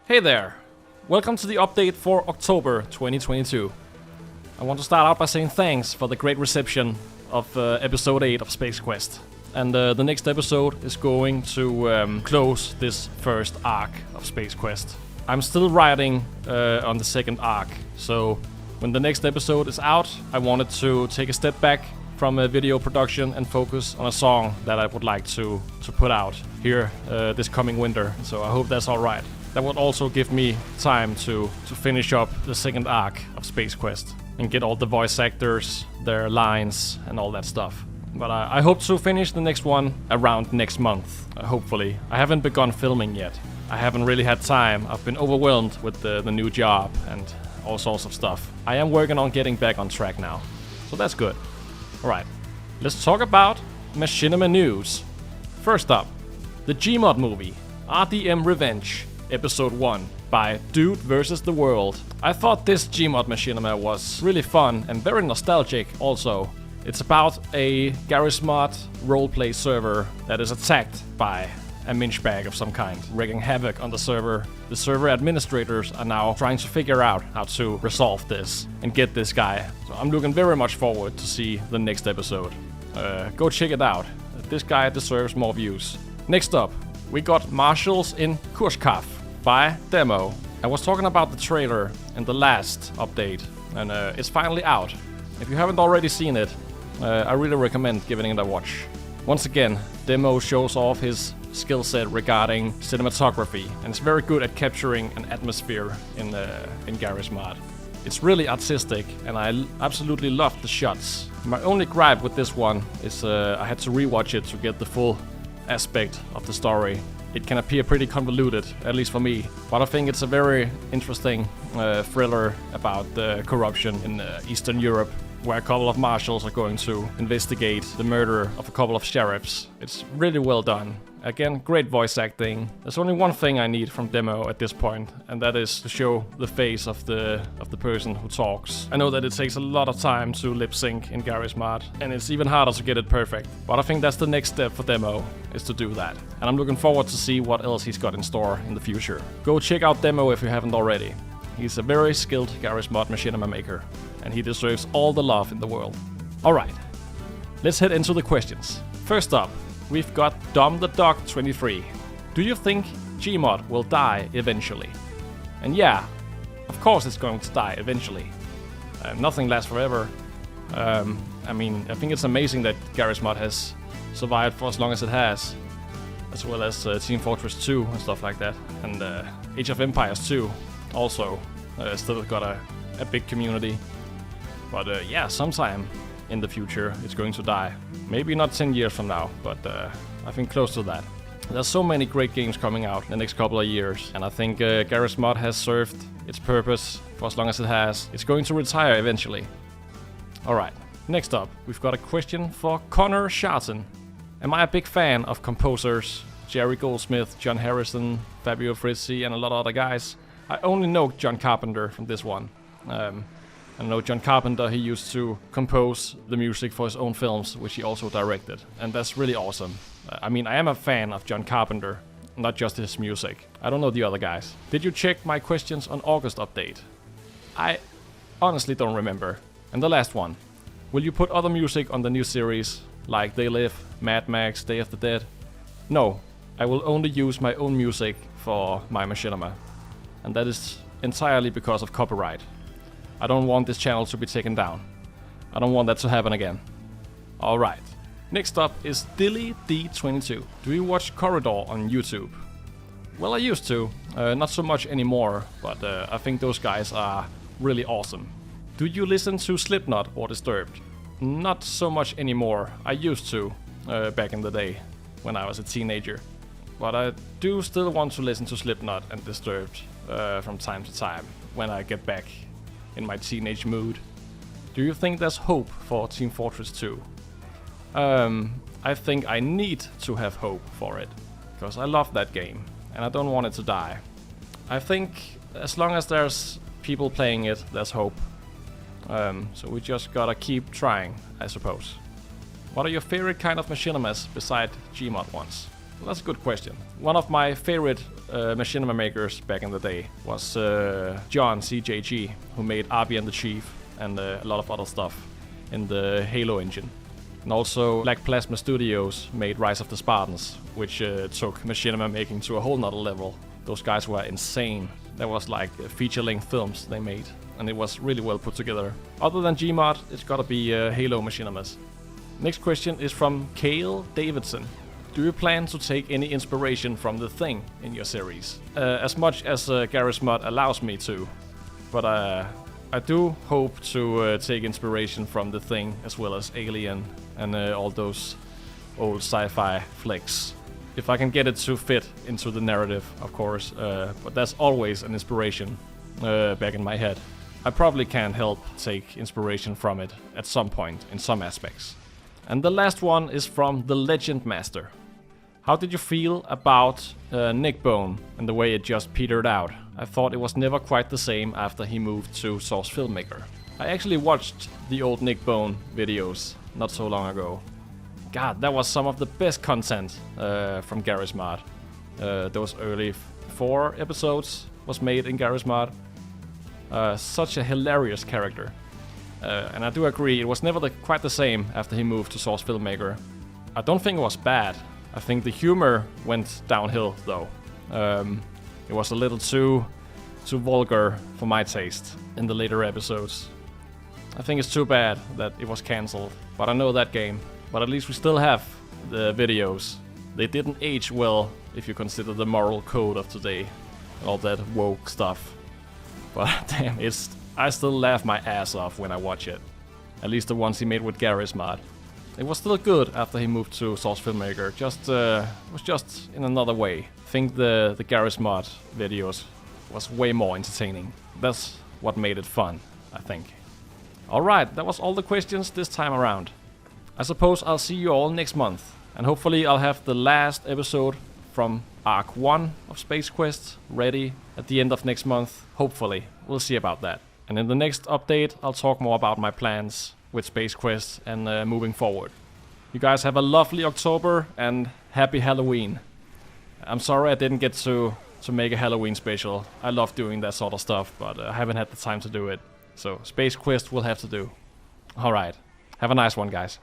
Hey there! Welcome to the update for October 2022. I want to start out by saying thanks for the great reception of episode 8 of Space Quest. And the next episode is going to close this first arc of Space Quest. I'm still writing on the second arc, so when the next episode is out, I wanted to take a step back from video production and focus on a song that I would like to put out here this coming winter. So I hope that's alright. That would also give me time to finish up the second arc of Space Quest and get all the voice actors, their lines, and all that stuff. But I hope to finish the next one around next month, hopefully. I haven't begun filming yet. I haven't really had time. I've been overwhelmed with the new job and all sorts of stuff. I am working on getting back on track now, so that's good. Alright, let's talk about machinima news. First up, the Gmod movie, RDM Revenge. Episode 1 by Dude vs. the World. I thought this Gmod machinima was really fun and very nostalgic also. It's about a GarageMod roleplay server that is attacked by a minchbag of some kind, wreaking havoc on the server. The server administrators are now trying to figure out how to resolve this and get this guy. So I'm looking very much forward to see the next episode. Go check it out. This guy deserves more views. Next up, we got Marshals In Kurshkav by Demo. I was talking about the trailer in the last update, and it's finally out. If you haven't already seen it, I really recommend giving it a watch. Once again, Demo shows off his skill set regarding cinematography, and it's very good at capturing an atmosphere in GarageMod. It's really artistic, and I absolutely love the shots. My only gripe with this one is I had to rewatch it to get the full aspect of the story. It can appear pretty convoluted, at least for me, but I think it's a very interesting thriller about the corruption in Eastern Europe, where a couple of marshals are going to investigate the murder of a couple of sheriffs. It's really well done. Again, great voice acting. There's only one thing I need from Demo at this point, and that is to show the face of the person who talks. I know that it takes a lot of time to lip sync in GarageMod, and it's even harder to get it perfect. But I think that's the next step for Demo, is to do that. And I'm looking forward to see what else he's got in store in the future. Go check out Demo if you haven't already. He's a very skilled GarageMod machinima maker, and he deserves all the love in the world. Alright, let's head into the questions. First up, we've got Dom the Dog 23. Do you think Gmod will die eventually? And yeah, of course it's going to die eventually. Nothing lasts forever. I mean, I think it's amazing that GarageMod has survived for as long as it has, as well as Team Fortress 2 and stuff like that, and Age of Empires 2 also still got a big community. But yeah, sometime in the future it's going to die. Maybe not 10 years from now, but I think close to that. There's so many great games coming out in the next couple of years, and I think GarageMod has served its purpose for as long as it has. It's going to retire eventually. Alright, next up, we've got a question for Connor Sharton. Am I a big fan of composers Jerry Goldsmith, John Harrison, Fabio Frizzi, and a lot of other guys? I only know John Carpenter from this one. I know John Carpenter, he used to compose the music for his own films, which he also directed, and that's really awesome. I mean, I am a fan of John Carpenter, not just his music. I don't know the other guys. Did you check my questions on August update? I honestly don't remember. And the last one. Will you put other music on the new series, like They Live, Mad Max, Day of the Dead? No, I will only use my own music for my machinima. And that is entirely because of copyright. I don't want this channel to be taken down. I don't want that to happen again. Alright. Next up is Dilly D22. Do you watch Corridor on YouTube? Well, I used to. Not so much anymore, but I think those guys are really awesome. Do you listen to Slipknot or Disturbed? Not so much anymore. I used to, back in the day, when I was a teenager. But I do still want to listen to Slipknot and Disturbed from time to time, when I get back in my teenage mood. Do you think there's hope for Team Fortress 2? I think I need to have hope for it, because I love that game, and I don't want it to die. I think as long as there's people playing it, there's hope. So we just gotta keep trying, I suppose. What are your favorite kind of machinimas beside Gmod ones? Well, that's a good question. One of my favorite machinima makers back in the day was John CJG, who made Arby and the Chief and a lot of other stuff in the Halo engine. And also Black Plasma Studios made Rise of the Spartans, which took machinima making to a whole nother level. Those guys were insane. That was like feature-length films they made, and it was really well put together. Other than Gmod, it's gotta be Halo machinimas. Next question is from Kale Davidson. Do you plan to take any inspiration from The Thing in your series? As much as Garry's Mod allows me to, but I do hope to take inspiration from The Thing as well as Alien and all those old sci-fi flicks. If I can get it to fit into the narrative, of course, but that's always an inspiration back in my head. I probably can't help take inspiration from it at some point in some aspects. And the last one is from the Legend Master. How did you feel about Nick Bone and the way it just petered out? I thought it was never quite the same after he moved to Source Filmmaker. I actually watched the old Nick Bone videos not so long ago. God, that was some of the best content from Garry's Mod. Those early 4 episodes was made in Garry's Mod. Such a hilarious character. And I do agree, it was never quite the same after he moved to Source Filmmaker. I don't think it was bad. I think the humor went downhill though. It was a little too vulgar for my taste in the later episodes. I think it's too bad that it was cancelled, but I know that game. But at least we still have the videos. They didn't age well if you consider the moral code of today. All that woke stuff. But damn, I still laugh my ass off when I watch it. At least the ones he made with Garry's Mod. It was still good after he moved to Source Filmmaker. It was just in another way. I think the Garry's Mod videos was way more entertaining. That's what made it fun, I think. Alright, that was all the questions this time around. I suppose I'll see you all next month. And hopefully I'll have the last episode from Arc 1 of Space Quest ready at the end of next month. Hopefully. We'll see about that. And in the next update, I'll talk more about my plans with Space Quest and moving forward. You guys have a lovely October and happy Halloween. I'm sorry I didn't get to make a Halloween special. I love doing that sort of stuff, but I haven't had the time to do it. So Space Quest will have to do. Alright, have a nice one, guys.